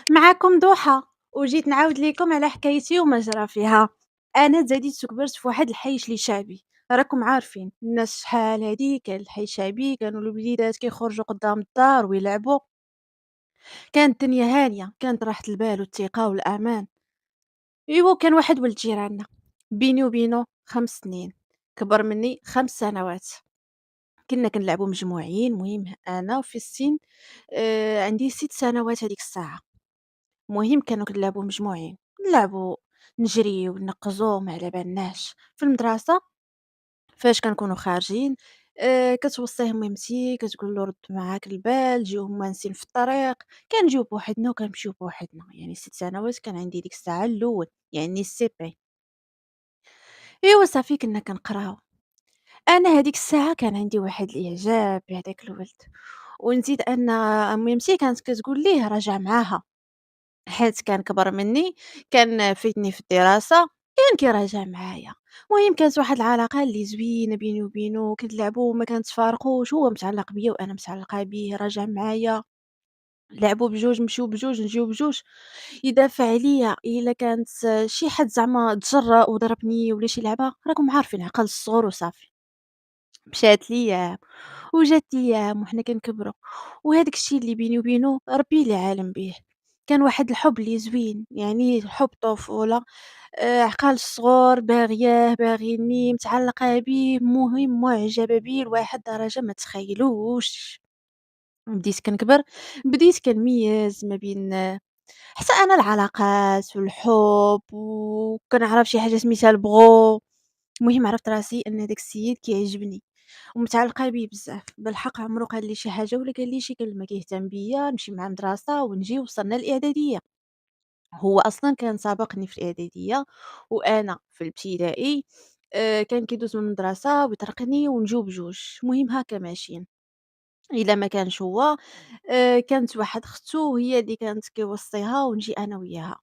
معاكم ضحى، وجيت نعاود ليكم على حكايتي وما جرى فيها. انا تزاديت وكبرت في واحد الحي اللي شعبي. راكم عارفين الناس شحال هادي كان الحي شعبي، كانوا الوليدات كيخرجوا قدام الدار ويلعبوا. كانت الدنيا هانيه، كانت راحه البال والثقه والامان. ايوا كان واحد ولد جيراننا بيني وبينه 5 سنين، كبر مني 5 سنوات. كنا كنلعبوا مجموعين، مهم انا في السن عندي 6 سنوات هذيك الساعه. المهم كانوا كنلعبوا مجموعين، نلعبوا، نجريو، نقزو، ما على بالناش. في المدرسة فاش كنكونوا خارجين كتوصيه ميمتي كتقول له رد معاك البال، نجيو مانسين في الطريق. كنجيو بوحدنا وكنمشيو بوحدنا، يعني 6 سنوات كان عندي ديك الساعة الأول، يعني الCP. إيوا صافي كنا كنقراو. أنا هاديك الساعة كان عندي واحد الإعجاب بهداك الولد، ونزيد أن ميمتي كانت كتقول ليه راجع معاها. حيت كان كبر مني، كان فايتني في الدراسة، كان كيراجع معايا. المهم كانت واحد العلاقة اللي زوينة بيني وبينه، كنلعبوا وما كنتفارقوش، هو متعلق بيا وأنا متعلقة بيه، راجع معايا، نلعبوا بجوج، نمشيو بجوج، نجيو بجوج، يدافع عليا إلا كانت شي حد زعما تجرأ وضربني ولا شي لعبة. راكم عارفين عقل الصغر وصافي. مشات الأيام وجات أيام وحنا كنكبروا، وهذاك الشيء اللي بيني وبينه ربي اللي عالم بيه. كان واحد الحب اللي زوين، يعني حب طفولة. عقال الصغر باغياه، باغيني، متعلقة بيه، مهم معجبة بيه لواحد درجة ما تخيلوش. بديت كنكبر، بديت كنميز ما بين حتى أنا العلاقات والحب، وكنعرف شي حاجة سميتها البغو. المهم عرفت راسي أن داك السيد كيعجبني ومتعلقة بيه بزاف. بالحق عمرو قال لي شي حاجة ولا قال لي شي كلمة، كيهتم بيا، نمشي مع المدرسة ونجي. وصلنا الإعدادية، هو أصلًا كان سابقني في الإعدادية وأنا في الابتدائي. كان كيدوز من المدرسة ويطرقني ونجيو بجوج، المهم هاكا ماشيين. إلا ما كانش هو كانت واحد ختو هي اللي كانت كيوصيها ونجي أنا وياها.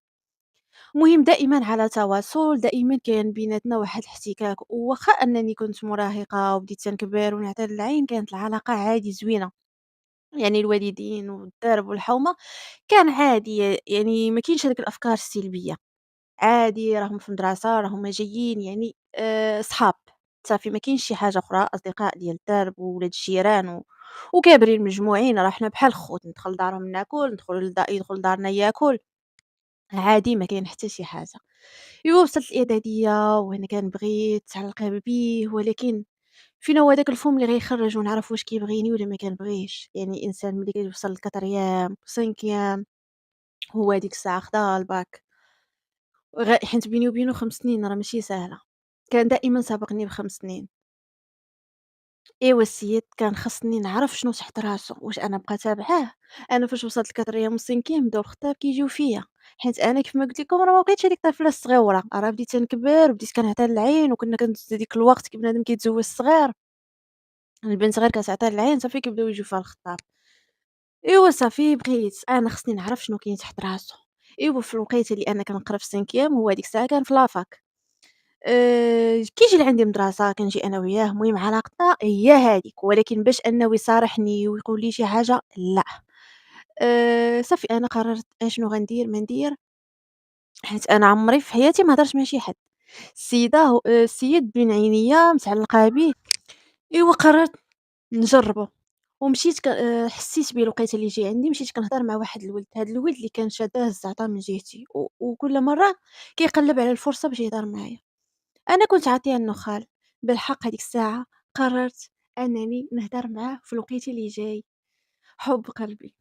المهم دائمًا على تواصل، دائمًا كان بيناتنا واحد الاحتكاك، وواخا أنني كنت مراهقة وبديت تنكبر ونعطي للعين، كانت العلاقة عادي زوينة. يعني الوالدين والدرب والحومة كان عادي، يعني ما كاينش هاديك الأفكار السلبية. عادي راهم في المدرسة، راهم جايين، يعني صحاب، صافي ما كاينش شي حاجة أخرى. أصدقاء ديال الدرب وولاد الجيران وكابرين مجموعين، راه حنا بحال الخوت، ندخل لدارهم ناكل، يدخل لدارنا ياكل، عادي ما كاين حتى شي حاجة. إيوا وصلت الإعدادية وأنا كنبغيه، تعلقت بيه، ولكن فين هو داك الفم اللي غيخرج ونعرف واش كيبغيني ولا ما كنبغيش. يعني الإنسان ملي كيوصل ل4 5 هو ديك الساعة خدا الباك. حيت بيني وبينه 5 سنين راه ماشي ساهلة، كان دائمًا سابقني ب5 سنين. إيوا السيد كان خاصني نعرف شنو تحت راسو، واش أنا نبقى تابعاه. أنا فاش وصلت ل4 و5 بداو الخطاب كيجيو فيا، حيت أنا كيف ما قلت لكم راه ما بقيتش هاديك الطفلة الصغيورة، راه بديت تنكبر وبديت كنعطي للعين، وكنا كندوز هاديك الوقت كي بنادم كيتزوج صغير، البنت غير كتعطي للعين صافي كيبداو يجيو فيها الخطاب. إيوا صافي بغيت، أنا خصني نعرف شنو كاين تحت راسو. إيوا في الوقيتة اللي أنا كنقرا في 5 هو هاديك الساعة كان في لافاك. كيجي لعندي المدرسة كنجي أنا وياه، المهم علاقتنا هي هاذيك، ولكن باش أنه يصارحني ويقول لي شي حاجة لأ. صافي أنا قررت أشنو غندير، ما ندير، حيت أنا عمري في حياتي ما هضرت مع شي حد. السيدة هو السيد بين عينيا متعلقة بيه. إيوا قررت نجرّبه، ومشيت حسيت بيه الوقيتة اللي جاي عندي، مشيت كنهضر مع واحد الولد. هاد الولد اللي كان شاداه الزعطا من جهتي، وكل مرة كيقلّب على الفرصة باش يهضر معايا. أنا كنت عاطية النخال. بالحق هاديك الساعة قررت أنني نهدر معاه في الوقيت اللي جاي. حُب قلبي.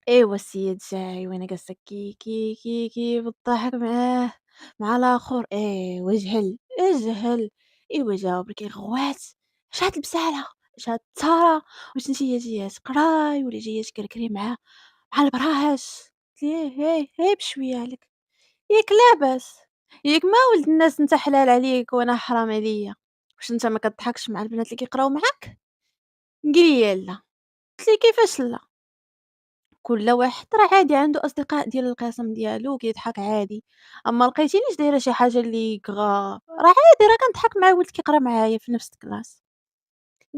أيوا السيد جاي وأنا جالسة كي بالضحك معاه، مع الآخر أيوا جهل، اجهل. أيوا جاوب لك غوات، اش هاد البسالة، اش هاد التارة، واش نتيا جاية تقراي ولا جاية تكركري مع البراهش؟ قلت ليه هيه بشوية عليك، ياك لاباس، ياك ما ولد الناس أنت حلال عليك وأنا حرام عليا، واش أنت ما كضحكش مع البنات اللي كيقراو معاك؟ قال لي لا. قلت ليه كيفاش لا؟ كل واحد راه عادي عنده أصدقاء ديال القسم ديالو كيضحك عادي. أما لقيتينيش دايرة شي حاجة اللي كغا، راه عادي راه كنضحك مع ولد كيقرا معايا في نفس الكلاس.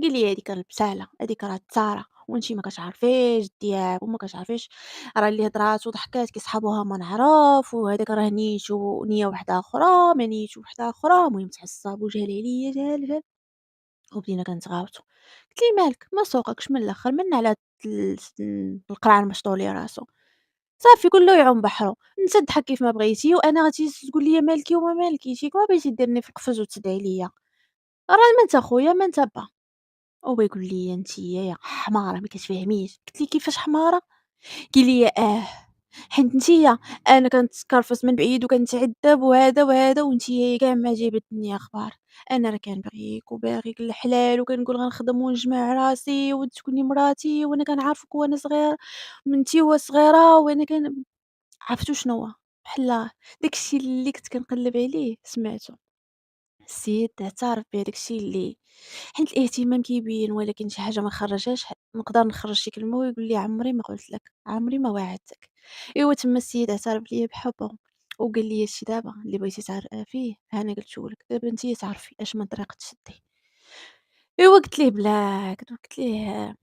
قال لي هذيك راه البسالة، هذيك راه التارة، وأنتِ ما كتعرفيش الدياب وما كتعرفيش راه اللي هضرات وضحكات كيصحابوها ما نعرف، وهذاك راه نيتو نية واحدة أخرى، ما نيتو وحدة أخرى، المهم تعصب وجا عليَّ جال وبدينا كنتغاوتو. قلت ليه: "مالك ما سوقكش من الآخر من على القرعة مشطولي راسو." صافي كلّه يعوم بحرو، أنت ضحك كيف ما بغيتي وأنا غتجي تقول لي مالكي وما مالكيش، ياك ما بغيتي ديرني في القفص وتدعي ليا، راه ما أنت خويا ما أنت با. هو يقول لي: "أنتِ يا حمارة ما كتفهميش." قلت ليه: "كيفاش حمارة؟" قال لي: حيت أنتِ أنا كنتكرفس من بعيد وكنتعذب وهذا وهذا وأنتِ كاع ما جابتني أخبار، أنا راه كنبغيك وباغيك الحلال وكنقول غنخدم ونجمع راسي وتكوني مراتي وأنا كنعرفك وأنا صغير من أنتِ وصغيرة وأنا عرفتو شنو هو؟ بحال داك الشي اللي كنت كنقلّب عليه سمعتو. السيد اعترف بهداك الشي اللي حيت الاهتمام كيبين ولكن شي حاجة ما خرّجهاش نقدر نخرّج شي كلمة ويقول لي عمري ما قلت لك، عمري ما واعدتك. إيوا تما السيد اعترف ليا بحُبّه وقال لي هادشي دابا اللي بغيتي تعرفيه ها أنا قلته لك، دابا أنتِ تعرفي اش من طريق تشديه. إيوا قلت ليه بلاك قلت ليه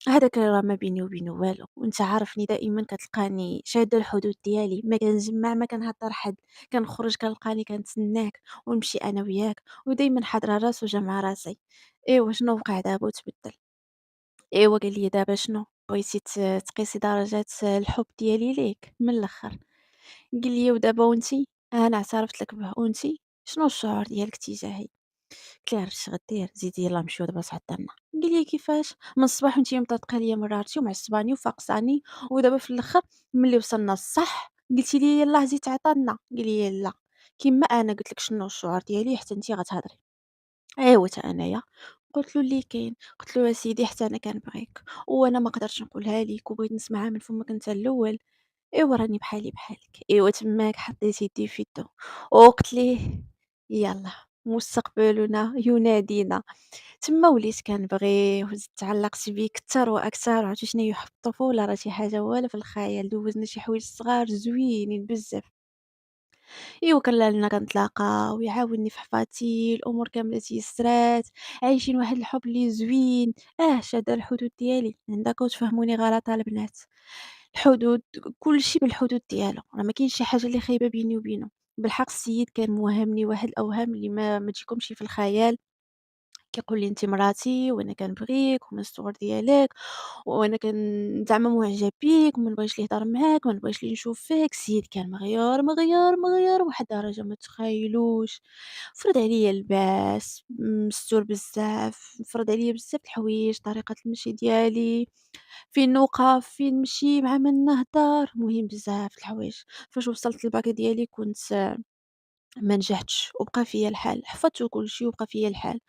هذاك راه ما بيني وبينه والو، وأنت عارفني دائمًا كتلقاني شادة الحدود ديالي، ما كنجمّع ما كنهضر حد، كنخرج كنلقاني كنتسناك ونمشي أنا وياك، ودايمًا حاضرة راسي وجامعة راسي. إيوا شنو وقع دابا وتبدل؟ إيوا قال لي: "دابا شنو بغيتي تقيسي درجات الحب ديالي ليك من الآخر." قال لي: "ودابا وأنتِ؟" أنا اعترفت لك به، "وأنتِ شنو الشعور ديالك تجاهي؟" قلت ليه: "عرفتي اش غدير، زيدي يلاه نمشيو دابا صحدنا." قال لي: "كيفاش؟ من الصباح وأنتِ مطرطقة ليا مرارتي ومعصباني وفاقصاني، ودابا في الآخر ملي وصلنا للصح قلتِ لي يلاه زيد عطانا." قال لي: "لا، كيما أنا قلت لك شنو الشعور ديالي حتى أنتِ غتهضري." أيوا حتى أنايا قلت له اللي كاين، قلت له: "أسيدي حتى أنا كنبغيك، وأنا ما قدرتش نقولها ليك وبغيت نسمعها من فمك أنت الأول." إيوا راني بحالي بحالك، إيوا تماك حطيت يدي في يدو وقلت ليه: "يالّا مستقبلنا ينادينا." تما وليت كنبغيه وزدت تعلقت بيه كتر وأكتر، عرفتي شنو هي حب الطفولة راه شي حاجة والو في الخيال، دوزنا شي حوايج صغار زوينين بزاف. إيوا كلّنا كنتلاقاو، يعاوني في حفاظتي، الأمور كاملة تيسرات، عايشين واحد الحب اللي زوين، شاده الحدود ديالي، عندكم تفهموني غلط البنات، الحدود كلشي بالحدود ديالو، راه ما كاينش شي حاجة اللي خايبة بيني وبينه، بالحق السيد كان موهمني واحد الأوهام اللي ما تجيكمش في الخيال. كيقول لي: "أنتِ مراتي وأنا كنبغيك ومن الصغر ديالك وأنا زعما معجب بيك وما نبغيش اللي يهضر معاك، ما نبغيش اللي نشوف فيك." السيد كان مغيور، مغيور، مغيور بواحد الدرجة ما تخيلوش، فرض عليَّ اللباس، مستور بزاف، فرض عليَّ بزاف د الحوايج، طريقة المشي ديالي، فين نوقف، فين نمشي، مع من نهضر، المهم بزاف د الحوايج. فاش وصلت للباك ديالي كنت ما نجحتش وبقى فيا الحال، حفظت وكلشي وبقى فيا الحال،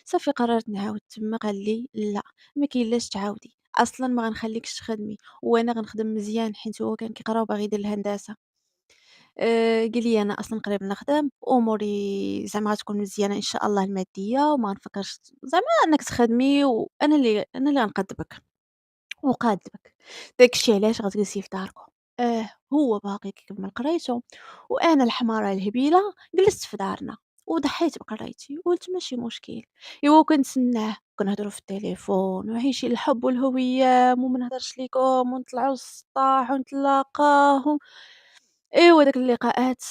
صافي قررت نعاود تما قال لي: "لأ ما كاين تعاودي، أصلًا ما غنخليكش تخدمي وأنا غنخدم مزيان." حيت هو كان كيقرا وباغي يدير الهندسة. قال لي: "أنا أصلًا قريب نخدم، أموري زعما غتكون مزيانة إن شاء الله المادية وما غنفكرش زعما أنك تخدمي وأنا اللي غنقدّمك." وقادّمك، داك الشي علاش غتجلسي في داركم. هو باقي كيكمل قرايته وأنا الحمارة الهبيلة جلست في دارنا وضحيت بقرايتي وقلت ماشي مشكل، إيوا كنتسناه كنهضروا في التليفون وعايشين الحب والهويام وما نهضرش ليكم ونطلعوا للسطاح ونتلاقاو إيوا داك اللقاءات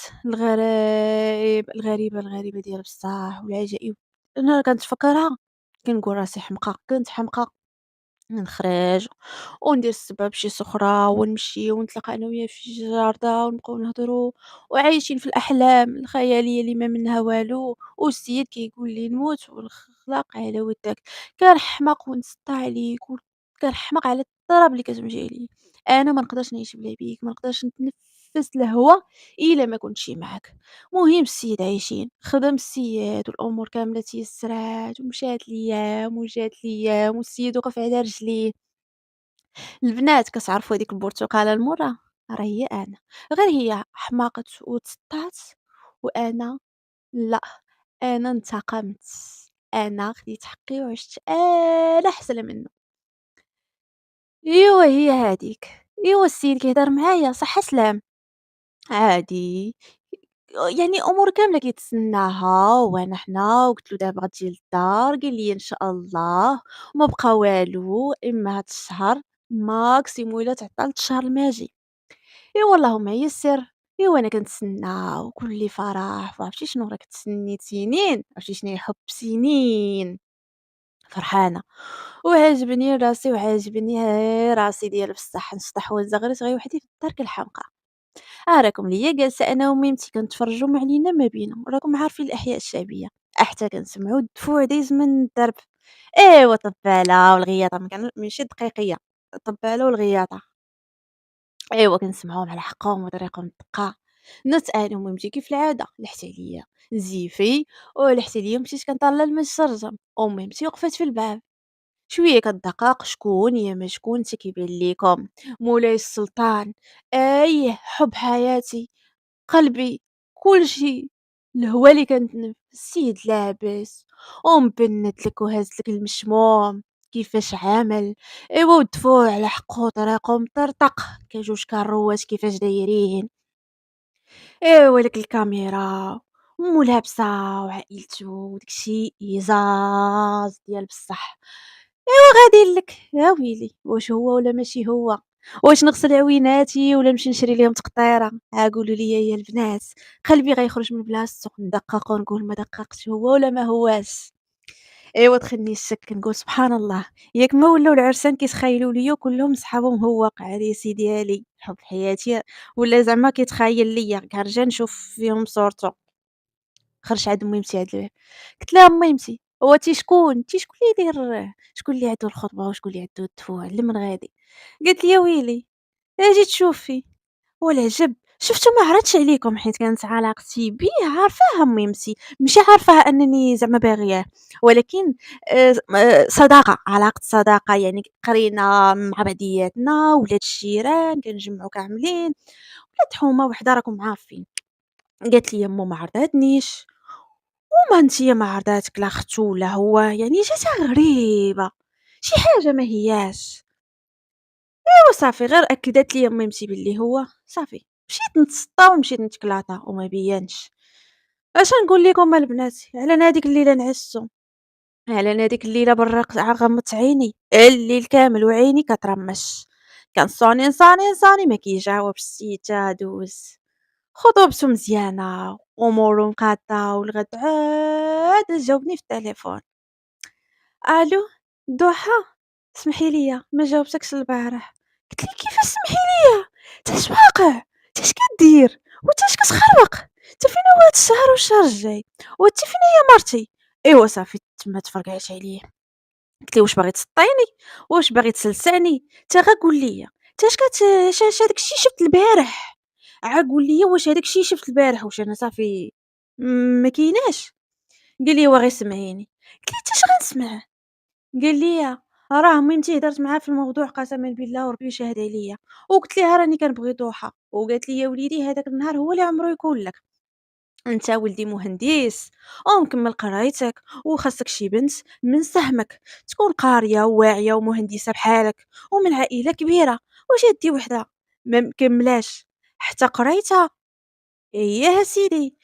الغريبة ديال بصح والعجائب أنا كنتفكرها كنقول راسي حمقى، كنت حمقى. نخرج وندير السباب شي سخرة ونمشي ونتلاقى أنا وياه في شي جاردة ونبقاو نهضروا وعايشين في الأحلام الخيالية اللي ما منها والو، والسيد كيقول لي نموت ونخلق على وداك، كنحماق ونسطا عليك كنحماق على الطراب اللي كتمشي عليه، أنا ما نقدرش نعيش بلا بيك، ما نقدرش نتنفس الهوا إلا ما كنتش معاك. المهم السيد عايشين، خدم السيد والأمور كاملة تيسرات ومشات الأيام وجات الأيام والسيد وقف على رجليه. البنات كتعرفوا هاديك البرتقالة المُرة، راه هي أنا، غير هي حماقت وتسطات وأنا لأ، أنا انتقمت، أنا خديت حقي وعشت أنا أحسن منه. إيوا هي هاذيك، إيوا السيد كيهضر معايا صح سلام، عادي. يعني أمور كاملة كيتسناها، وأنا حنا وقلت له دابا غتجي للدار، قال لي إن شاء الله، وما بقى والو إما هاد الشهر ماكسيموم إلا تعطلت الشهر الماجي. إيوا اللهم يسّر، إيوا أنا كنتسنى وكلّي فرح، وعرفتي شنو راه كنتسنيت سنين، عرفتي شنو هي حُب سنين، فرحانة وعاجبني راسي وعاجبني راسي ديال بصح نسطح وزغرت غير وحدي في الدار كنحمقى. راكم ليا جالسة أنا وميمتي كنتفرجوا ما علينا ما بينا، راكم عارفين الأحياء الشعبية، حتى كنسمعوا الدفوع دايز من الدرب، إيوا طبالة والغياطة ماشي دقيقية، الطبالة والغياطة. أيوا كنسمعوهم على حقهم وطريقهم الدقة، نوضت أنا وميمتي كيف العادة لحت عليا زيفي ولحت عليا ومشيت كنطلّع الماء الشرجم، وميمتي وقفات في الباب، شوية كدقاق شكون يا ما شكون نتا كيبان ليكم، مولاي السلطان، أيه حب حياتي، قلبي، كلشي، الهوا اللي كنتنفس، السيد لاباس ومبنت لك وهاز لك المشموم كيفاش عامل، إيوا ودفوه على حقه طريقه مطرطق كجوج كروات كيفاش دايرين، إيوا ديك الكاميرا وملابسة وعائلته وداك الشي إزاز ديال بصح. غادي لك يا ويلي واش هو ولا ماشي هو، واش نغسل عويناتي ولا نمشي نشري ليهم تقطيره، قولوا لي يا البنات قلبي غيخرج من بلاصتو ندقق ونقول ما دققش هو ولا ما هواش. ايوا دخلني الشك نقول سبحان الله، ياك ما ولاو العرسان كيتخايلوا ليا كلهم صحابهم هو عريسي ديالي حب حياتي، ولا زعما كيتخايل ليا كنرجع نشوف فيهم صورته. خرج عند ميمتي عند الباب، قلت لها ميمتي هو شكون اللي يدير شكون اللي عندو الخطبة وشكون اللي عندو الدفوع لمن غادي؟ قالت لي يا ويلي اجي تشوفي، والعجب شفتو ما عرضتش عليكم حيت كانت علاقتي بيه عارفاها ميمتي ماشي عارفاها انني زعما باغياه، ولكن صداقة علاقة صداقة يعني قرينا مع بعضياتنا ولاد الجيران كنجمعو كاملين ولاد حومة وحدة راكم عارفين. قالت لي مو ما عرضتنيش وما أنتِ ما عرضاتك لا ختو ولا هو، يعني جاتها غريبة، شي حاجة ما هياش، وصافي غير أكدت لي ميمتي بلي هو، صافي مشيت نتسطا ومشيت نتكلاطا وما بينش. اش نقول لكم البنات، على أنا هاديك الليلة نعستو، على أنا هاديك الليلة برقت غمضت عيني الليل كامل وعيني كترمش، كنصوني نصاني نصاني ما كيجاوبش السيد تا دوز. خطوبته مزيانة أمورو مقادة والغد عاد جاوبني في التليفون. ألو ضحى اسمحي لي ما جاوبتكش البارح. قلت لي كيفاش سمحي لي انت اش واقع انت اش كدير وانت اش كتخربق انت فين هو هاد الشهر والشهر الجاي وانت فين هي مرتي. ايوا صافي تما تفرقعت عليه قلت لي واش باغي تسطيني واش باغي تسلسعني انت غا قول لي انت اش اش هداك الشيء شفت البارح قول لي واش هداك الشيء شفت البارح واش انا صافي ما كايناش. قال لي غير سمعيني قلت لي انت اش غنسمع قال لي راه ميمتي هدرت معاه في الموضوع قسما بالله وربي شاهد عليا وقلت ليها راني كنبغي ضحى وقالت لي يا وليدي هذاك النهار هو اللي عمرو يكون لك انت ولدي مهندس ومكمل قرايتك وخاصك شي بنت من سهمك تكون قاريه وواعيه ومهندسه بحالك ومن عائله كبيره واش هادي وحده ما مكملاش حتى قريتها. اييه سيدي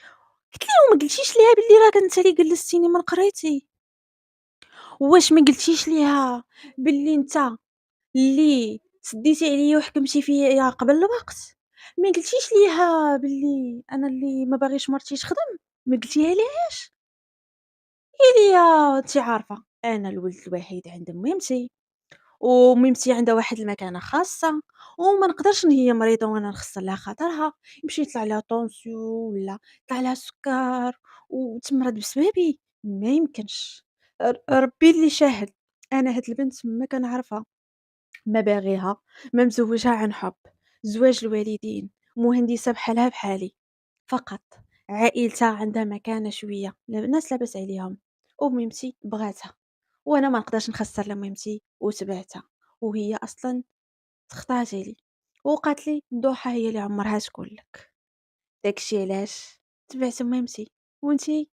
قلت ليه وما قلتيش ليها بلي راك انت اللي جلستيني من قريتي واش ما قلتيش ليها بلي انت اللي سديتي عليا وحكمتي فيا قبل الوقت، ما قلتيش ليها بلي أنا اللي ما باغيش مرتي تخدم، ما قلتيها ليهاش؟ قالت لي أنتِ عارفة أنا الولد الوحيد عند ميمتي، وميمتي عندها واحد المكانة خاصة، وما نقدرش هي مريضة وأنا نخسر لها خاطرها، يمشي يطلع لها طونسيون ولا يطلع لها السكر وتمرض بسببي، ما يمكنش، ربي اللي شاهد، أنا هاد البنت ما كنعرفها. ما باغيها، ما مزوّجها عن حُب، زواج الوالدين، مهندسة بحالها بحالي، فقط عائلتها عندها مكانة شوية، الناس لاباس عليهم، وميمتي بغاتها، وأنا ما نقدرش نخسر لا ميمتي وتبعتها، وهي أصلًا تخطات عليه، وقالت لي ضحى هي اللي عمرها تقول لك، داك الشي علاش تبعت ميمتي، وأنتِ الله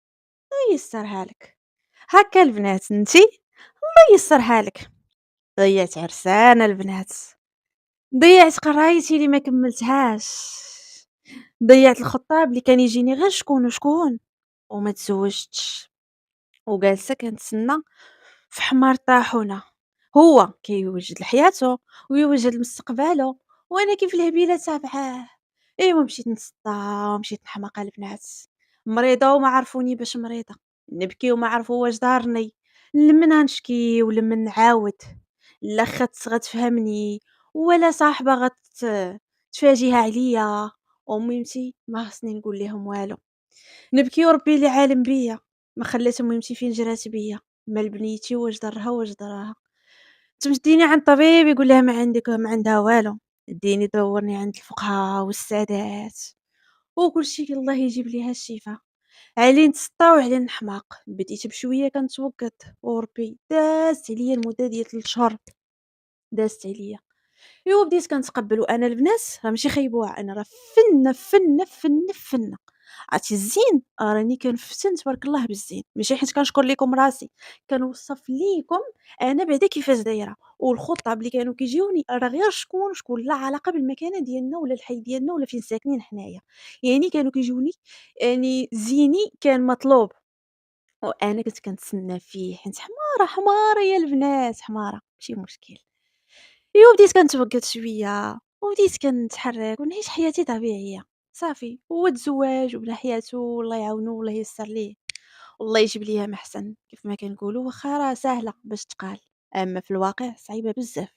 ييسرها لك، هاكا البنات أنتِ الله ييسرها لك، ضيعت عرسان البنات. ضيّعت قرايتي اللي ما كمّلتهاش، ضيّعت الخطاب اللي كان يجيني غير شكون وشكون، وما تزوجتش، وجالسة كنتسنى في حمار الطاحونة، هو كيوجد لحياته ويوجد لمستقبله، وأنا كيف الهبيلة تابعاه، إيوا مشيت نتصدّى ومشيت نحماق البنات، مريضة وما عرفوني باش مريضة، نبكي وما عرفوا واش دارني، لمّنها نشكي ولمّن نعاود، لا خت غتفهمني ولا صاحبة تفاجيها عليا، وميمتي ما خصني نقول ليهم والو. نبكي وربي اللي عالم بيا، ما خلات ميمتي فين جرات بيا، مال بنيتي واش ضرها واش ضراها، تمديني عند طبيب يقول لها ما عندها والو، ديني دورني عند الفقها والسادات، وكلشي الله يجيب ليها الشفا، عليه نتسطا وعليه نحماق، بديت بشوية كنتوقد وربي دازت عليا المدة ديال 3 شهور، دازت عليا. إوا بديت كنتقبّل، وأنا البنات راه ماشي خيبوها، أنا راه فنّة، فنّة، فنّة، فنّة، عرفتي الزين راني كنفتن تبارك الله بالزين، ماشي حيت كنشكر ليكم راسي، كنوصف ليكم أنا بعدا كيفاش دايرة، والخطاب اللي كانوا كيجيوني راه غير شكون لا علاقة بالمكانة ديالنا ولا الحي ديالنا ولا فين ساكنين حنايا، يعني كانوا كيجيوني يعني زيني كان مطلوب، وأنا كنت كنتسنى فيه حيت حمارة، حمارة يا البنات، حمارة ماشي مشكل. إيوا بديت كنتوقّد شوية، وبديت كنتحرّك ونعيش حياتي طبيعية، صافي، هو تزوّج وبدا حياتو والله يعاونو والله ييسّر ليه، والله يجيب ليها ما أحسن كيف ما كنقولوا، واخا راه ساهلة باش تقال، أمّا في الواقع صعيبة بزاف.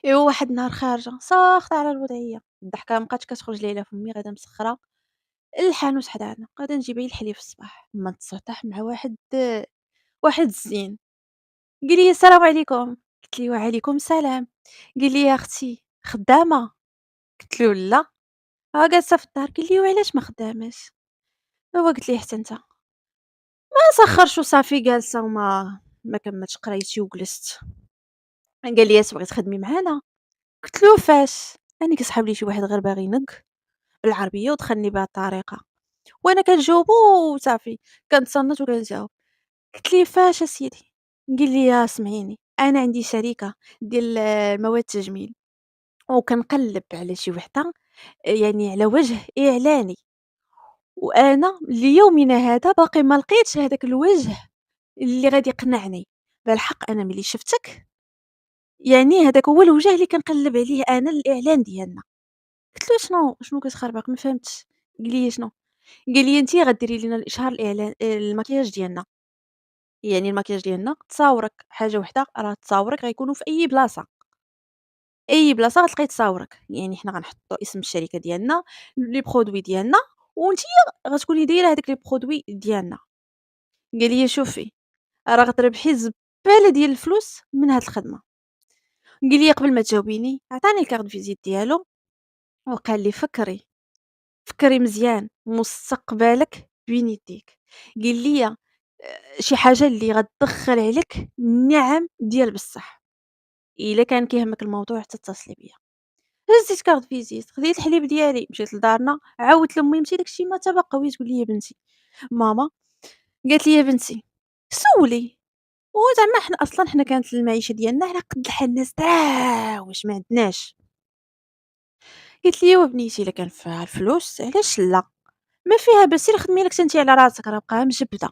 إيوا واحد النهار خارجة ساخطة على الوضعية، الضحكة ما بقاتش كتخرج لي على فمي غادة مسخرة للحانوت حدانا، غادة نجيب غير الحليب في الصباح، ما نتصالح مع واحد الزين. قال لي: "السلام عليكم." قلت ليه: "وعليكم السلام." قال لي: "يا أختي خدامة؟" قلت له: "لا." جالسة في الدار." قال لي: "وعلاش ما خداماش؟" إوا قلت ليه: "حتى أنت." ما سخرش وصافي جالسة ما كمّلتش قرايتي وجلست. قال لي: "تبغي تخدمي معانا؟" قلت له: "فاش؟" أنا كيسحب لي شي واحد غير باغي ينق بالعربية ودخلني بهاد الطريقة، وأنا كنجاوبو وصافي، كنتصنت وكنجاوب. قلت ليه: "فاش أسيدي؟" قال لي: "سمعيني، أنا عندي شركة ديال مواد التجميل وكنقلّب على شي وحدة يعني على وجه إعلاني، وأنا ليومنا هذا باقي ما لقيتش هذاك الوجه اللي غادي يقنعني، بالحق أنا ملي شفتك يعني هذاك هو الوجه اللي كنقلّب عليه أنا الإعلان ديالنا." قلت له: "شنو كتخربق ما فهمتش." قال لي: "شنو؟" قال لي: "أنتِ غديري لينا الإشهار الإعلان المكياج ديالنا، يعني المكياج ديالنا تصاورك حاجة وحدة راه تصاورك غيكونوا في أي بلاصة." أي بلاصة غتلقاي تصاورك، يعني حنا غنحطّوا اسم الشركة ديالنا، لي برودوي ديالنا، وأنتِ غتكوني دايرة هادوك لي برودوي ديالنا. قال لي: "شوفي، راه غتربحي زبالة ديال الفلوس من هاد الخدمة." قال لي: "قبل ما تجاوبيني" عطاني الكارت فيزيت ديالو وقال لي: "فكّري، فكّري مزيان، مستقبلك بين يديك." قال لي: "شي حاجة اللي غتدخّل عليك النِّعَم ديال بصح، إلا كان كيهمك الموضوع اتصلي بيا." هزيت كارت فيزيت، خديت الحليب ديالي، مشيت لدارنا، عاودت لميمتي داك الشي ما تبقى، وهي تقول لي: "يا بنتي." ماما قالت لي: "يا بنتي سولي." وزعما حنا أصلًا كانت المعيشة ديالنا على قد الحال الناس دراوش ما عندناش. قالت لي: "ايوا بنيتي إلا كان فيها الفلوس علاش لا، ما فيها بأس سيري خدمي لك أنتِ على راسك راه بقاها مجبدة،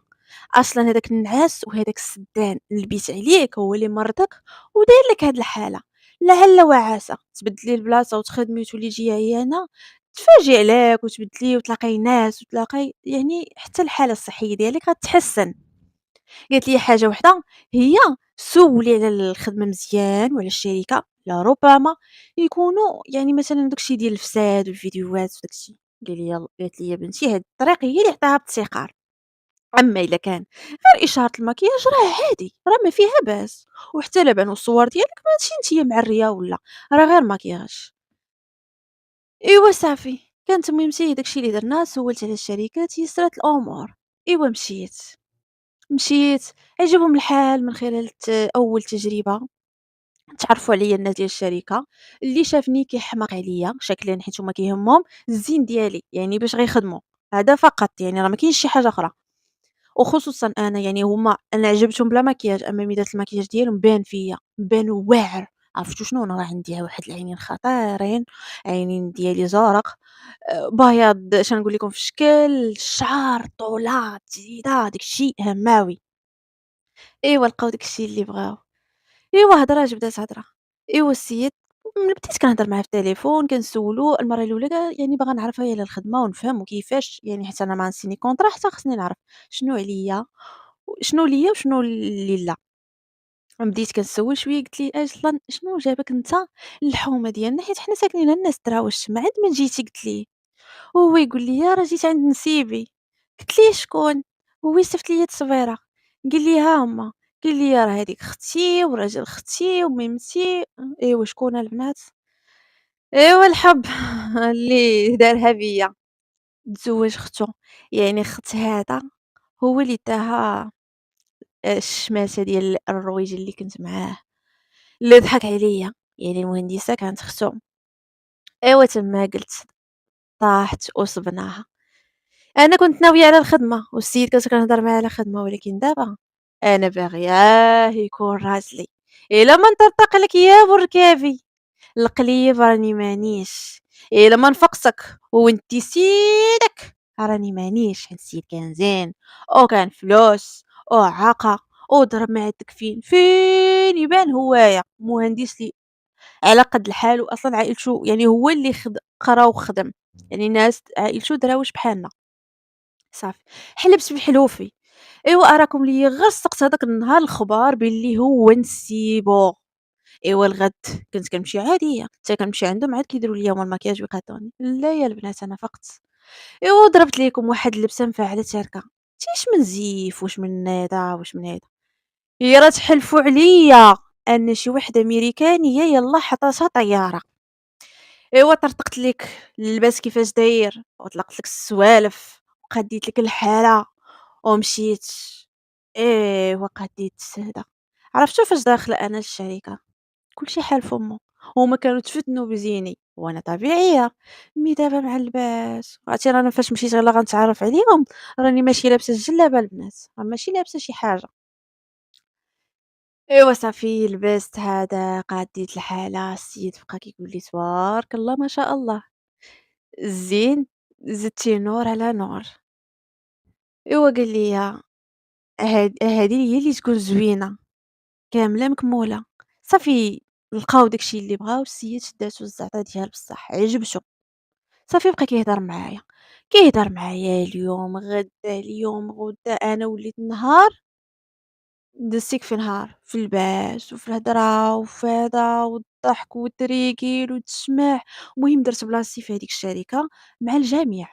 أصلًا هذاك النعاس وهذاك السدّان لبيت عليك هو اللي مرضك وداير لك هاد الحالة، لعل وعسى تبدلي البلاصة وتخدمي وتولي تجي عيانة تفاجئ عليك وتبدلي وتلاقاي ناس وتلاقاي يعني حتى الحالة الصحية ديالك غتحسن." قالت لي حاجة وحدة هي سولي على الخدمة مزيان وعلى الشركة لربما يكونوا يعني مثلًا داك الشي ديال الفساد والفيديوهات وداك الشي. قالت لي: "يا بنتي هاد الطريق هي اللي عطاها بالثقار، أما إلا كان غير إشارة المكياج راه عادي، راه ما فيها بأس، وحتى لابان والصور ديالك ماشي نتيا معرية ولا، راه غير مكياج." إيوا صافي، كانت ميمتي داك الشي اللي درنا، سولت على الشركة تيسرات الأمور، إيوا مشيت عجبهم الحال من خلال أول تجربة، تعرفوا عليَّ الناس ديال الشركة، اللي شافني كيحماق عليَّ شكليا حيت هُما كيهمهم الزين ديالي، يعني باش غيخدموا، هذا فقط يعني راه ما كاينش شي حاجة أخرى، وخصوصًا أنا يعني هُما أنا عجبتهم بلا مكياج، أما ملي درت المكياج ديالهم بان فيَّ، بان واعر، عرفتوا شنو، أنا راه عندي واحد العينين خطيرين، عينين ديالي زورق، بياض شنقول لكم في الشكل، الشعر، الطولات، الزيدة، داك الشيء هماوي. إيوا لقاو داك الشيء اللي بغاو. إيوا هضرة جبدات هضرة. إيوا السيد بديت كنهضر معاه في التليفون كنسولو، المرة الأولى يعني باغا نعرف هي على الخدمة ونفهم وكيفاش، يعني حيت أنا ما نسيني كونطرا حتى خصني نعرف شنو عليا شنو ليا وشنو اللي لا. بديت كنسول شوية قلت ليه: أصلًا شنو جابك أنت للحومة ديالنا حيت حنا ساكنين الناس الدرا واش من عند من جيتي؟ قلت ليه. وهو يقول لي: راه جيت عند نسيبي. قلت ليه: شكون؟ هو يصيفط ليا التصويرة، قال لي: ها هما. قال لي: راه هاذيك ختي وراجل ختي وميمتي. ايوا شكون البنات؟ ايوا الحب اللي دارها بيا تزوج ختو. يعني خت هذا هو اللي داها الشماسة ديال الرويج اللي كنت معاه، اللي ضحك عليا، يعني المهندسة كانت ختو. ايوا تما قلت طاحت وصبناها. أنا كنت ناوية على الخدمة والسيد كنت كنهضر معاه على خدمة، ولكن دابا أنا باغياه يكون راجلي، إلا ما نطرطق لك يا بركابي القليب راني مانيش، إلا ما نفقصك وانتي سيدك راني مانيش. حيت السيد كان زين وكان فلوس وعاقة وضرب مع التكفين فين يبان هوايا مهندس لي على قد الحال، وأصلا عائلته يعني هو اللي قرا وخدم، يعني ناس عائلته دراوش بحالنا. صافي حلبت بحلوفي. إيوا أراكم ليا غير سقت هذاك النهار الخبار باللي هو نسيبو. إيوا الغد كنت كنمشي عادية، حتى كنمشي عندهم عاد كيديروا ليا هُما الماكياج ويقادوني، لا يا البنات أنا فقت. إيوا ضربت ليكم واحد اللبسة مفعلة تاركة، تيش من زيف واش من هذا واش من هذا، هي راه تحلفوا عليا أن شي وحدة أمريكانية يلاه حطاتها طيارة. إيوا طرطقت ليك اللباس كيفاش داير، وطلقت لك السوالف، وقديت لك الحالة، ومشيت. إيوا قديت السهدة. عرفتو فاش داخلة أنا للشركة، كلشي حال فمو، هُما كانوا تفتنوا بزيني، وأنا طبيعية، مي دابا مع اللباس عرفتي رانا فاش مشيت يلاه غنتعرف عليهم، راني ماشي لابسة الجلابة البنات، راه ماشي لابسة شي حاجة. إيوا صافي لبست هذا، قاديت الحالة، السيد بقى كيقول لي: "تبارك الله ما شاء الله." زين، زدتي نور على نور. إوا قال لي: هادي هي اللي تكون زوينة، كاملة مكمولة. صافي لقاو داك الشي اللي بغاو، السيد شداتو الزعطة ديال بصح، عجبتو. صافي بقى كيهضر معايا، كيهضر معايا اليوم غدا، اليوم غدا، أنا وليت نهار دزتيك في نهار، في اللباس وفي الهضرة وفي هذا والضحك والتريقيل والتشماح. المهم درت بلاصتي في هاديك الشركة مع الجميع.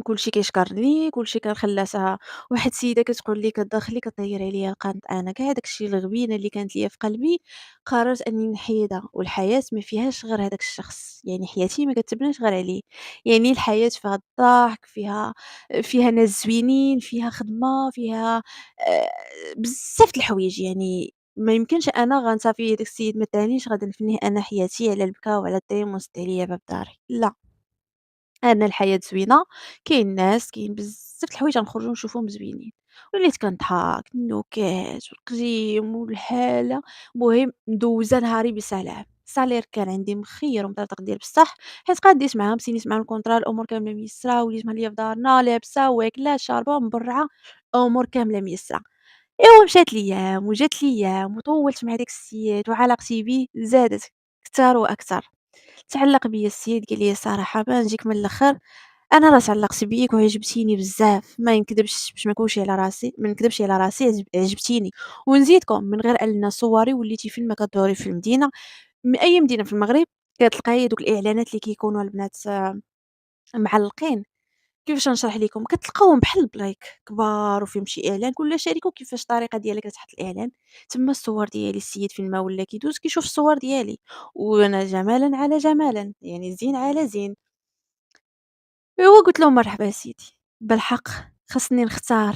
كلشي كيشكرني، كلشي خلّاتها واحد السيدة كتقول لي: "كتدخلي كطيّري عليا القنط." أنا كاع داك الشي الغبينة اللي كانت ليا في قلبي قررت أني نحيدها، والحياة ما فيهاش غير هذاك الشخص، يعني حياتي ما كتبناش غير عليه، يعني الحياة فيها الضحك، فيها ناس زوينين، فيها خدمة، فيها آآ بزاف د الحوايج، يعني ما يمكنش أنا غنصافي داك السيد ما دانيش غادي نفنيه أنا حياتي على البكا وعلى الديموس ديالي باب داري، لا. أنا الحياة زوينة، كاين ناس، كاين بزاف د الحوايج غنخرجوا نشوفهم زوينين، وليت كنضحك، النكات والقديم والحالة، المهم دوّزة نهاري بسلام، الصالير كان عندي مخيّر ومطرطق ديال بصح، حيت قاديت معاهم، سينيت معاهم الكونطرا، الأمور كاملة ميسرة، وليت مهلية في دارنا، لابسة واكلة شاربة مبرعة، الأمور كاملة ميسرة. إيوا مشات الأيام وجات الأيام وطوّلت مع داك السيد وعلاقتي بيه زادت كتر وأكتر. تعلّق بيا السيد قال لي: "الصراحة باه نجيك من الآخر، أنا راه تعلّقت بيك وعجبتيني بزاف، ما نكدبش باش ما نكدبش على راسي عجبتيني، ونزيدكم من غير أن صوري وليتي فين ما كدوري في المدينة، أي مدينة في المغرب كتلقاي دوك الإعلانات اللي كيكونوا البنات معلقين. كيفاش نشرح لكم، كتلقاوهم بحال البلايك كبار وفيهم شي إعلان، كل شركة وكيفاش الطريقة ديالها كتحط الإعلان. تما الصور ديالي السيد فين ما ولا كيدوز كيشوف الصور ديالي، وأنا جمالًا على جمالًا، يعني زين على زين. إيوا قُلت لهم: "مرحبا سيدي، بالحق خاصني نختار،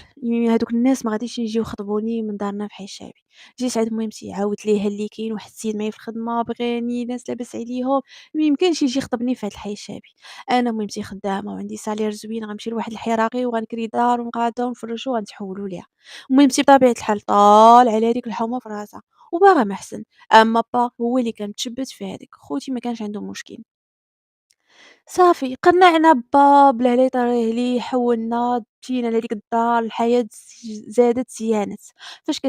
هادوك الناس ما غاديش يجيو يخطبوني من دارنا في حي الشعبي." جيت عند ميمتي عاودت ليها اللي كاين واحد السيد معايا في الخدمة بغاني ناس لاباس عليهم، ما يمكنش يجي يخطبني في هاد الحي الشعبي. أنا ميمتي خدامة وعندي salaire زوين، غنمشي لواحد الحي راقي وغنكري دار ونقادة ونفرشو وغنتحولوا ليها. ميمتي بطبيعة الحال طالعة على هاديك الحومة في راسها، وباغا ما أحسن. أمّا با هو اللي كان متشبّت في هاذيك، خوتي ما كانش عندهم مشكل. صافي قنعنا با بلا لا يطريه ليه، حوّلنا، مشينا لهاديك الدار، الحياة زادت زيانت. فاش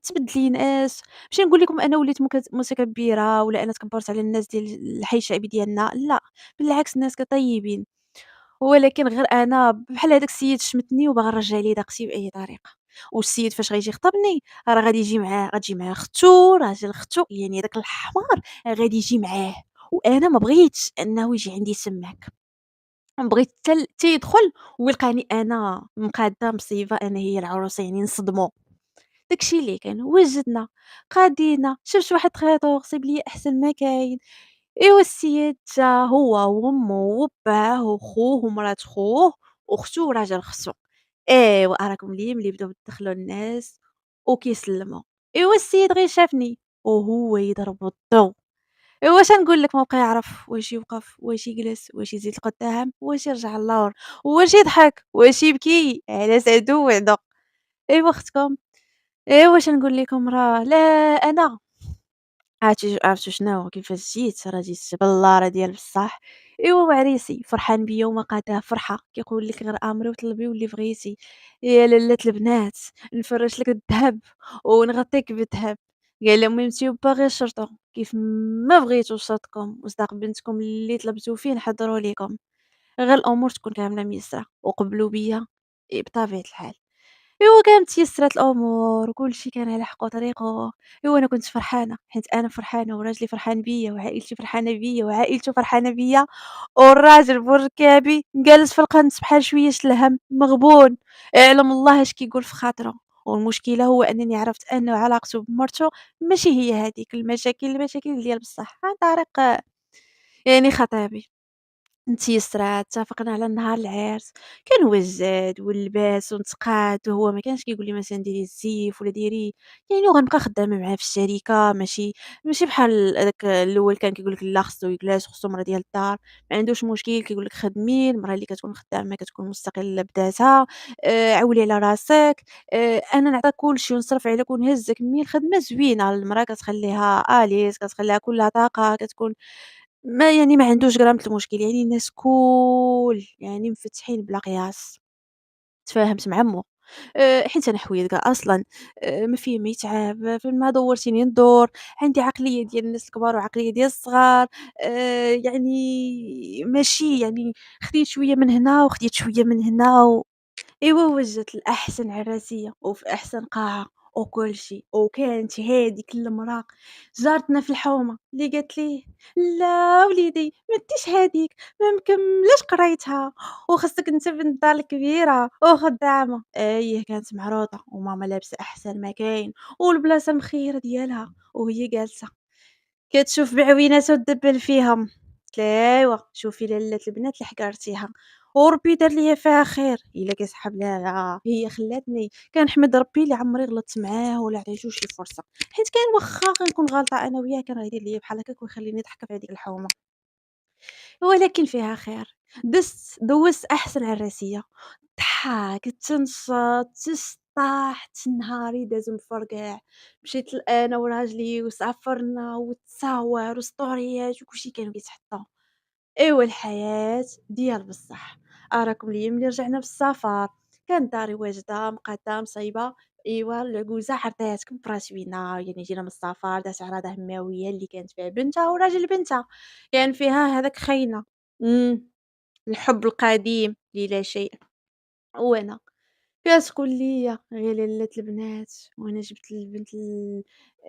تبدلي ناس، ماشي نقول لكم أنا وليت متكبّرة ولا أنا تكبّرت على الناس ديال الحي الشعبي ديالنا، لأ، بالعكس الناس طيبين. ولكن غير أنا بحال هذاك السيد شمتني وباغا نرجع ليه داكشي بأي طريقة. والسيد فاش غيجي يخطبني راه غتجي معاه ختو، راجل ختو، يعني داك الحمار غادي يجي معاه. وأنا ما بغيتش أنه يجي عندي تماك، بغيت حتى يدخل ويلقاني أنا مقادة مصيبة، أنا هي العروسة، يعني نصدمو. داك الشي اللي كان. وجدنا، قادينا، شفت واحد خيط غصب ليا أحسن ما كاين. إيوا السيد جا هو وأمو وباه وخوه ومرات خوه وختو وراجل ختو. إيوا راكم ملي بداو يدخلوا الناس وكيسلموا. إيوا السيد غير شافني وهو يضرب الضو. واش نقول لك، ما بقى يعرف واش يوقف، واش يجلس، واش يزيد لقدام، واش يرجع للور، واش يضحك، واش يبكي على سعدو وعدو. إيوا اختكم، إيوا واش نقول لكم، راه لا أنا عرفتو شنو كيفاش جيت، راه جيت باللارة ديال بصح. إيوا وعريسي فرحان بيا وما قاداه فرحة، كيقول لِك غير أمري وطلبي واللي بغيتي، يا لالة البنات نفرش لك الذهب ونغطيك بالذهب. قال لهم أمتي وبا غير شرطو، كيف ما بغيتو شرطكم وصداق بنتكم اللي طلبتو فيه نحضرو ليكم، غير الأمور تكون كاملة ميسرة. وقبلوا بيا بطبيعة الحال. إيوا كانت تيسرات الأمور وكلشي كان على حق وطريقه. إيوا أنا كنت فرحانة، حيت أنا فرحانة وراجلي فرحان بيا وعائلتي فرحانة بيا وعائلته فرحانة بيا. والراجل بوركابي جالس في القنت بحال شوية الهم مغبون، يعلم الله اش كيقول في خاطرو. والمشكلة هو أنني عرفت أنه علاقته بمرتو ماشي هي هاذيك المشاكل ديال بصح، عن طريق يعني خطيبي. تيسرات، اتفقنا على نهار العرس، كان وجّاد واللباس ونتقاد، وهو ما كانش كيقول لي مثلًا ديري الزيف ولا ديري، يعني وغنبقى خدامة معاه في الشركة، ماشي بحال هذاك الأول كان كيقول لك لا خصو يجلس وخصو مرا ديال الدار. ما عندوش مشكل كيقول لك خدمي، المرا اللي كتكون خدامة كتكون مستقلة بذاتها، عولي على راسك، أنا نعطيك كلشي ونصرف عليك ونهزك. مي الخدمة زوينة، المرا كتخليها آليز، كتخليها كلها طاقة، كتكون ما عندوش غرامة المشكل، يعني الناس كول يعني مفتحين بلا قياس. تفاهمت مع مو، حيت أنا حويط كاع أصلًا، ما فيه ما يتعاب، فين ما دورتيني ندور. عندي عقلية ديال الناس الكبار وعقلية ديال الصغار. يعني ماشي يعني خديت شوية من هنا وخديت شوية من هنا أيوا وجّدت لأحسن عراسية وفي أحسن قاعة وكلشي. وكانت هاذيك المرا جارتنا في الحومة اللي قالت ليه: "لا وليدي ما ديش هاذيك، ما مكملاش قرايتها وخاصك أنت بنت دار كبيرة وخدامة." أييه كانت معروضة وماما لابسة أحسن ما كاين والبلاصة مخيرة ديالها وهي جالسة كتشوف بعويناتها وتدبّل فيهم. قلت لها: "أيوا شوفي لالة البنات اللي حكرتيها وربي دار ليا فيها خير، إلا كيسحب لها لا هي خلاتني كنحمد ربي اللي عمري غلطت معاه ولا عطيتو شي فرصة، حيت كاين واخا غنكون غالطة أنا وياه كان غيدير ليا بحال هكاك ويخليني ضحكة في هاديك الحومة. ولكن فيها خير. دوزت أحسن عراسية، ضحكت، تنشط، تسطاح، نهاري داز مفرقع. مشيت أنا وراجلي وسافرنا وتصاور وستوريات وكلشي كانوا كيتحطّوا. أيوا الحياة ديال بصح. أراكم ليا ملي رجعنا بالسفر كانت داري واجدة مقادة مصايبة. أيوا العجوزة عرضاتكم براسوينا، يعني جينا من السفر دات عراضة هماوية اللي كانت فيها بنتها وراجل بنتها، كان فيها هذاك خينا. الحب القديم اللي لا شيء. وأنا كتقول ليا غير لالة البنات، وأنا جبت البنت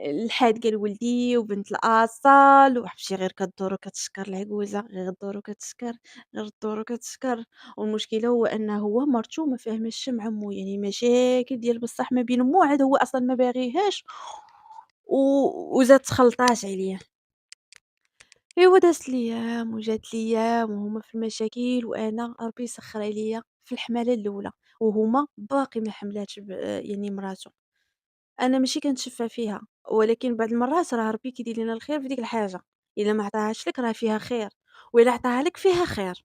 الحادقة لولدي وبنت الأصل، وحبشي غير كدور وكتشكر العجوزة، غير دور وكتشكر، غير دور وكتشكر. والمشكلة هو أنه هو مرتو ما فاهماش مع مو، يعني مشاكل ديال بصح ما بين مو عاد هو أصلًا ما باغيهاش و وزاد تخلطات عليه. إيوا دازت الأيام وجات الأيام وهُما في المشاكل وأنا ربي يسخّر عليَّ في الحمالة الأولى، وهُما باقي ما حملاتش يعني مراتو. أنا ماشي كنتشفّى فيها، ولكن بعض المرات راه ربي كيدير لنا الخير في ديك الحاجة، إلا ما عطاهاش لك راه فيها خير، وإلا عطاها لك فيها خير.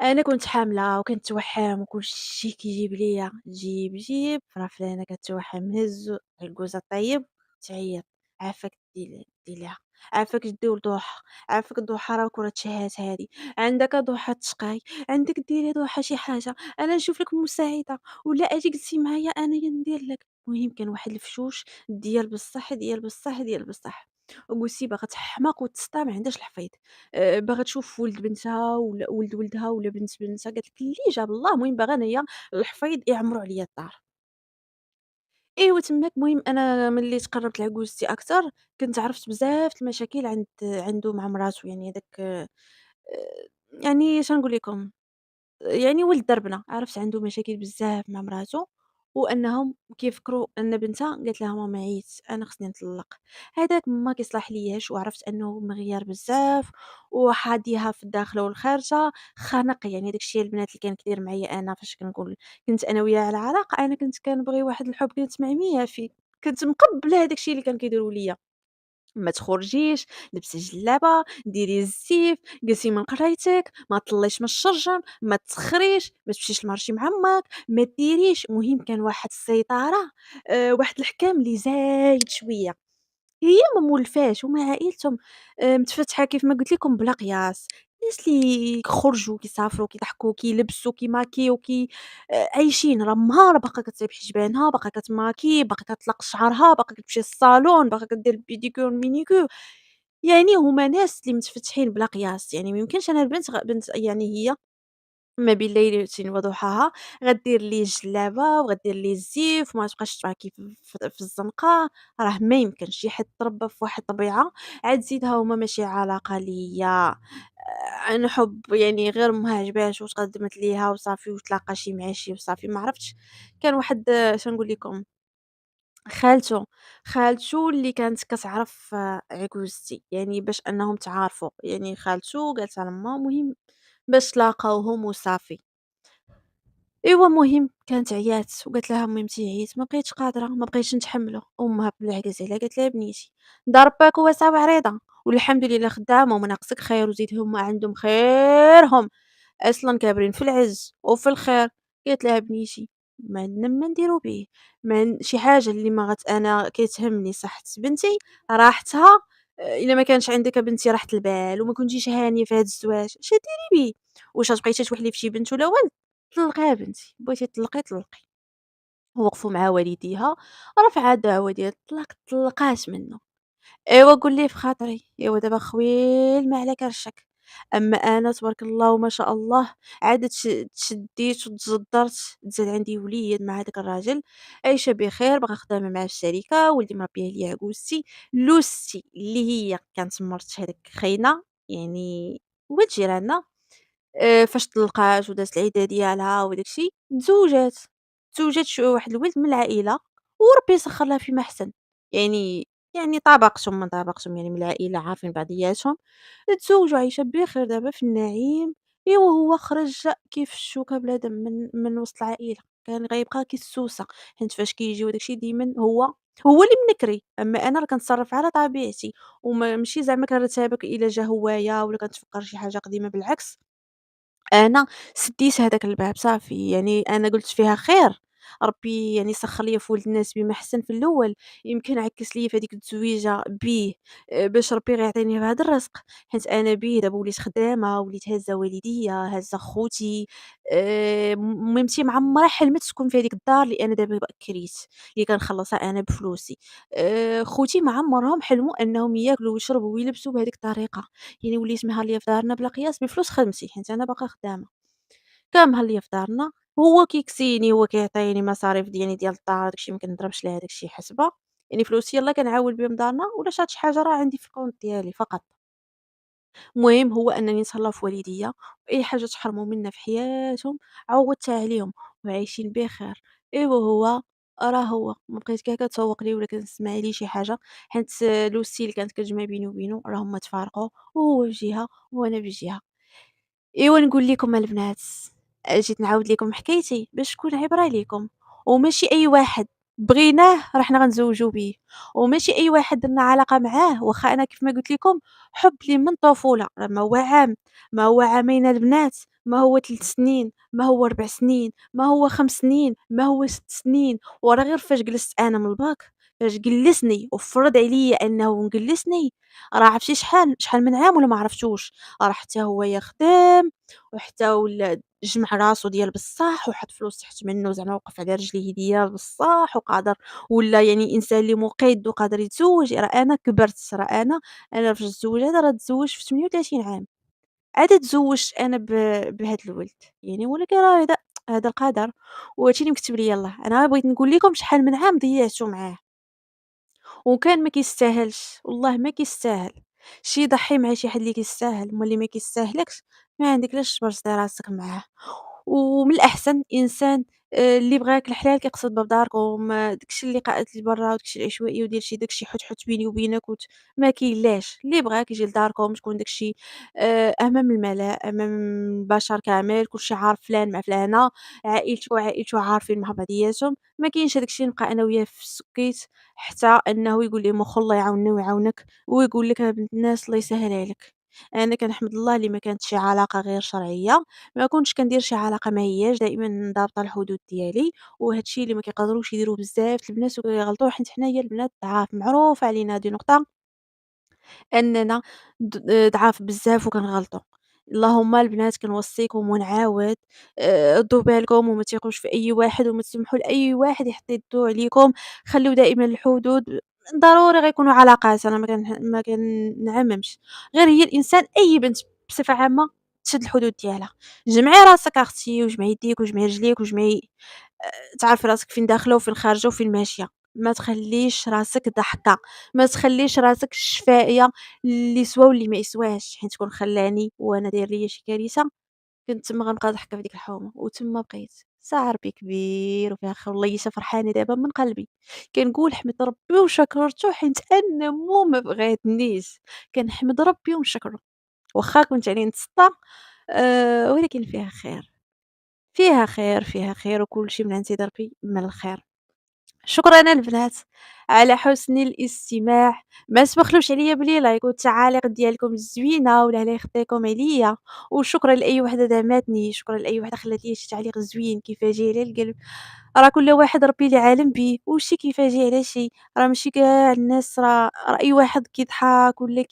أنا كنت حاملة وكنتوحّم وكلشي كيجيب ليا، جيب، راه فلانة كتوحّم هزّو الكوزة طيّب، تعيّط، عافاك دير ليها، عافاك جدي ولضحى، عافاك ضحى راه كرة شهات هادي، عندك ضحى تشقاي، عندك ديري ضحى شي حاجة، أنا نشوف لك مساعدة، ولا أجي جلسي معايا أنايا ندير لك. المهم كان واحد الفشوش ديال بصح، ديال بصح، ديال بصح، وبوسي باغا تحماق وتسطا ما عندهاش الحفيظ. باغا تشوف ولد بنتها ولا ولد ولدها ولا بنت بنتها، قالت لك اللي جاب الله، المهم باغا أنايا الحفيظ يعمروا عليا الدار. إيوا تماك المهم أنا ملي تقرّبت لعجوزتي أكتر، كنت عرفت بزاف د المشاكل عندو مع مراتو، يعني هذاك يعني شنقول لكم، يعني ولد دربنا، عرفت عنده مشاكل بزاف مع مراته، وأنهم كيفكروا أن بنتها قالت لها: "ماما عييت، أنا خصني نطلّق." هذاك ما كيصلح لياش، وعرفت أنه مغيّر بزاف، وحاديها في الداخلة والخارجة، خنق يعني داك الشيء البنات اللي كان كيدير معايا أنا فاش كنت أنا وياه على علاقة، أنا كنت كنبغي واحد الحب كنت معمية فيه، كنت مقبّلة هداك الشيء اللي كانوا كيديروا ليا. ما تخرجيش، لبسي جلابة، ديري الزيف، جلسي من قرايتك، ما طلّيش من الشرجم، ما تسخريش، ما تمشيش لمارشي مع عماك، ما ديريش. المهم كان واحد السيطرة، واحد الحكام اللي زايد شوية. هي ما مولفاش هُم عائلتهم متفتحة كيف ما قُلت لكم بلا قياس، ناس اللي كيخرجوا، كيسافروا، كيضحكوا، كيلبسوا، كيماكيو، عايشين، راه مهارة باقا كتطيب حجبانها، باقا كتماكي، باقا كتلق شعرها، باقا كتمشي للصالون، باقا كدير البيديكور والمينيكور. يعني هُم ناس اللي متفتحين بلا قياس، يعني ما يمكنش أنا البنت بنت يعني هي ما بين ليلة وضحاها غدير ليه الجلابة وغدير ليه الزيف وما تبقاش تعاكي في الزنقة، راه ما يمكنش. شي حد تربى في واحد الطبيعة، عاد زيدها هُما ماشي علاقة ليّا عن حُب، يعني غير أمها عجباتها وتقدّمت ليها وصافي وتلاقى شي مع شي وصافي، ما عرفتش. كان واحد شنقول لكم، خالته، خالته اللي كانت كتعرف عكوزتي، يعني باش أنهم تعارفوا، يعني خالته قالتها لما، المهم باش تلاقاوهم وصافي. إيوا المهم كانت عيات وقالت لها ميمتي عييت، ما بقيتش قادرة، ما بقيتش نتحمّلو، أمها بالعكز عليها قالت لها: "بنيتي دار باك واسعة وعريضة والحمد لله خدامة وما ناقصك خير وزيد هُما عندهم خيرهم، أصلًا كابرين في العز وفي الخير." قالت لها: "بنيتي ما عندنا ما نديرو به، ما ن شي حاجة اللي ما أنا كتهمني صحة بنتي، راحتها إلا ما كانش عندك أبنتي راحة البال وما كنتيش هانية في هذا الزواج، اش ديري به؟ واش غتبقاي تتوحلي في شي بنت ولا والو؟ طلّقيها بنتي، بغيتي تطلّقي طلّقي." وقفوا مع والديها، رفعت دعوى ديال الطلاق، طلّقات منه. أيوا قُل لي في خاطري، أيوا دابا خويل ما على كرشك، أمّا أنا تبارك الله وما شاء الله عاد تشديت وتجدّرت، تزاد عندي وليد مع هذاك الراجل، عايشة بخير، باقا خدامة معاه في الشركة، ولدي مربية ليا عكوزتي، لوستي اللي هي كانت مرت هاذاك خاينة، يعني ولد جيراننا. فاش طلّقات ودازت العِدّة ديالها وداك الشي، تزوجات واحد الولد من العائلة، وربي سخّر لها فيما أحسن، يعني طابقتهم من طابقتهم، يعني من العائلة عارفين بعضياتهم، تزوجوا عايشة بخير دابا في النعيم. إيوا هو خرج كيف الشوكة بلادم من وسط العائلة، كان غيبقى كي السوسة، حيت فاش كيجي وداك الشي ديما هو اللي منكري، أمّا أنا راه كنتصرف على طبيعتي، ماشي زعما كنرتبك إلا جا هوايا ولا كنتفكر شي حاجة قديمة، بالعكس أنا سديت هذاك الباب صافي، يعني أنا قُلت فيها خير، ربي يعني سخّر ليا في ولد الناس بما حسن في الأول، يمكن عكّس ليا في هذيك التزويجة بيه، باش ربي غيعطيني في هذا الرزق، حيت أنا بيه دابا وليت خدامة، وليت هازة والديا، هازة خوتي، ميمتي معمرها حلمت تسكن في هذيك الدار اللي أنا دابا كريت، اللي كنخلّصها أنا بفلوسي. خوتي ما عمرهم حلموا أنهم ياكلوا ويشربوا ويلبسوا بهذيك الطريقة. يعني وليت مهلية في دارنا بلا قياس بفلوس خدمتي، حيت أنا باقا خدامة، مهلية في دارنا، هو كيكسيني، هو كيعطيني مصاريف ديالي ديال الدار، داك الشي ما كنضربش ليه داك الشي حسبة، يعني فلوسي يلاه كنعاول بهم دارنا، ولا شات شي حاجة راه عندي في الكونط ديالي فقط. المهم هو أنني نتهلا في والديا، وأي حاجة تحرموا منها في حياتهم عوّضتها عليهم وعايشين بخير. إيوا هو ما بقيت كاع كتسوق ليه ولا كتسمع ليه شي حاجة، حيت لوستي اللي كانت كتجمع بيني وبينه راه هما تفارقوا، وهو في جهة وأنا في جهة. إيوا نقول لكم البنات، جيت نعاود لكم حكايتي باش تكون عبرة ليكم، وماشي أي واحد بغيناه راه حنا غنتزوجوا بيه، وماشي أي واحد درنا علاقة معاه واخا أنا كيف ما قلت لكم حُب لي من الطفولة، راه ما هو عام، ما هو عامين البنات، ما هو 3 سنين، ما هو 4 سنين، ما هو 5 سنين، ما هو 6 سنين، وراه غير فاش جلست أنا من الباك، فاش جلّسني وفرض عليَّ أنه نجلّسني، راه عرفتي شحال من عام والّا ما عرفتوش، راه حتى هو خدام وحتى ولا جمع راسو ديال بصح وحط فلوس تحت منه زعما وقف على رجليه ديال بصح وقادر ولا يعني إنسان اللي مُقِد وقادر يتزوّج، راه أنا كبرت، راه أنا فاش تزوّجت راه تزوّجت في 38 عام، عاد تزوّجت أنا بهاد الولد، يعني ولكن راه هذا القدر وهادشي اللي مكتوب ليا الله، أنا بغيت نقول لكم شحال من عام ضيّعتو معاه. وكان ما كيستاهلش، والله ما كيستاهل، شي يضحي مع شي حد اللي كيستاهل، أمال اللي ما كيستاهلكش ما عندك علاش تبرزطي راسك معاه، ومن الأحسن إنسان اللي بغاك الحلال كيقصد باب داركم، داكشي اللي قعدتِ برا وداكشي العشوائي ودير داكشي حُت بيني وبينك ما كاينلاش، اللي بغاك يجي لداركم تكون داكشي أمام الملا، أمام البشر كامل، كلشي عارف فلان مع فلانة، عائلته عارفين مع بعضياتهم، ما كاينش هاداك نبقى أنا وياه في السكيت حتى أنه يقول لي مخ الله يعاوننا ويعاونك، ويقول لك بنت الناس الله يسهّلها لك. أنا كنحمد الله اللي ما كانت شي علاقة غير شرعية، ما كنتش كندير شي علاقة ما هياش، دائمًا ضابطة الحدود ديالي، وهاد الشي اللي ما كيقدروش يديروه بزاف البنات وكيغلطوا حيت حنايا البنات ضعاف، معروف علينا هادي نقطة أننا ضعاف بزاف وكنغلطوا، اللهم البنات كنوصيكم ونعاود ردوا بالكم وما تثيقوش في أي واحد وما تسمحوا لأي واحد يحط يدو عليكم، خلّيو دائمًا الحدود ضروري غيكونوا علاقات أنا ما كنعممش، غير هي الإنسان أي بنت بصفة عامة تشد الحدود ديالها، جمعي راسك أختي وجمعي يديك وجمعي رجليك وجمعي تعرفي راسِك فين داخلة وفين خارجة وفين ماشية، ما تخلّيش راسِك ضحكة، ما تخلّيش راسِك الشفاية اللي يسوى واللي ما يسواش، حيت كون خلّاني وأنا داير ليا شي كارثة كنت تما غنبقى ضاحكة في ديك الحومة، وتما بقيت. ساعة ربي كبير وفيها خير والله حتى فرحانة دابا من قلبي، كنقول حمد ربي وشكرته حيت أنا ما بغاتنيش، كنحمد ربي ونشكره، واخا كنت عليه نتسطى ولكن فيها خير. فيها خير، فيها خير وكلشي من عند سيدي ربي من الخير. شكرًا البنات على حسن الاستماع، ما تبخلوش عليَّ بلي لايك والتعاليق ديالكم الزوينة ولا الله يخليكم عليَّ، وشكرًا لأي وحدة دعماتني، شكرًا لأي وحدة خلات لي شي تعليق زوين كيفاجئ على القلب. راه كل واحد ربي اللي عالم بيه، وشي كيفاجئ على شي، راه ماشي كاع الناس راه أي واحد كيضحك ولا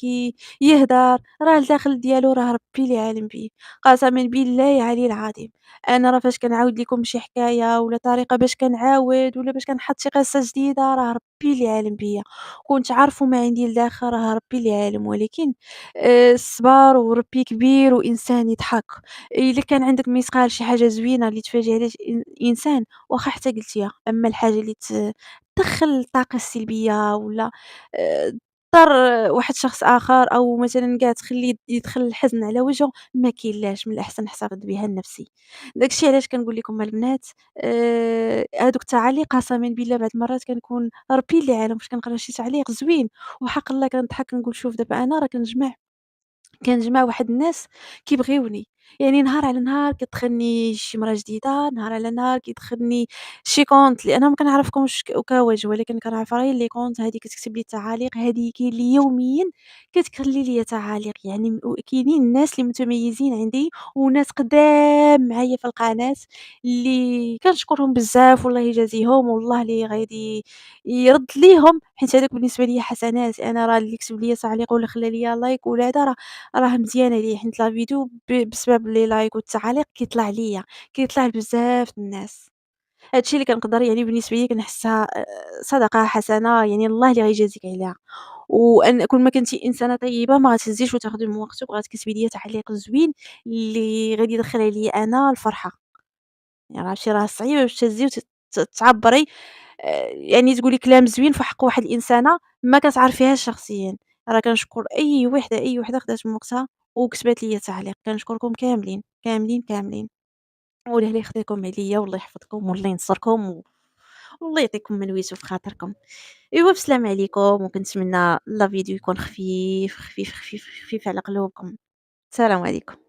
يهدر راه الداخل ديالو راه ربي اللي عالم بيه، قسمًا بالله العلي العظيم. أنا راه فاش كنعاود لكم شي حكاية ولا طريقة باش كنعاود ولا باش كنحط شي قصة جديدة راه ربي اللي عالم بيا، كون تعرفوا ما عندي لداخل راه ربي اللي عالم، ولكن الصبر وربي كبير وإنسان يضحك، إلا كان عندك مثقال شي حاجة زوينة اللي تفاجئ عليها إنسان واخا حتى قلتيها، أما الحاجة اللي تدخّل الطاقة السلبية ولا تضر واحد الشخص آخر أو مثلًا كاع تخلّيه يدخل الحزن على وجهه ما كاينلاش، من الأحسن نحتفظ بها لنفسي. داك الشي علاش كنقول لكم البنات هادوك التعاليق قسمًا بالله بعض المرات كنكون ربي اللي عالم فاش كنقرا شي تعليق زوين وحق الله كنضحك كنقول شوف دابا أنا راه كنجمع واحد الناس كيبغيوني، يعني نهار على نهار كتدخلني شي مرا جديدة، نهار على نهار كيدخلني شي كونت اللي أنا ما كنعرفكمش كوجه، ولكن كنعرف غير لي كونت هادي كتكتب لي التعاليق، هادي كاين اللي يوميًا كتخلي ليا تعاليق، يعني كاينين الناس اللي متميزين عندي وناس قدام معايا في القناة اللي كنشكرهم بزاف والله يجازيهم والله اللي غادي يرد ليهم، حيت هادوك بالنسبة ليا حسنات، أنا راه اللي كتب ليا تعليق ولا خلى ليا لايك ولا هذا راه مزيانة ليا حيت لا فيديو بسبب لي لايك والتعاليق كيطلع ليا، كيطلع لبزاف د الناس، هاد الشي اللي كنقدر يعني بالنسبة ليا كنحسها صدقة حسنة يعني الله اللي غيجازيك عليها، كون ما كنتِ إنسانة طيبة ما غاتهزيش وتاخدي من وقتك وغتكتبي ليا تعليق زوين اللي غادي يدخل عليا أنا الفرحة، يعني عرفتي راه صعيبة باش تهزي تعبّري يعني تقولي كلام زوين في حق واحد الإنسانة ما كتعرفيهاش شخصيًا، راه كنشكر أي وحدة خدات من وقتها وكتبات ليا تعليق، كنشكركم كاملين، كاملين، كاملين، والله يخليكم عليا والله يحفظكم والله ينصركم والله يعطيكم من ويسو في خاطركم، إيوا بسلام عليكم وكنتمنى لا فيديو يكون خفيف، خفيف، خفيف، خفيف على قلوبكم، السلام عليكم.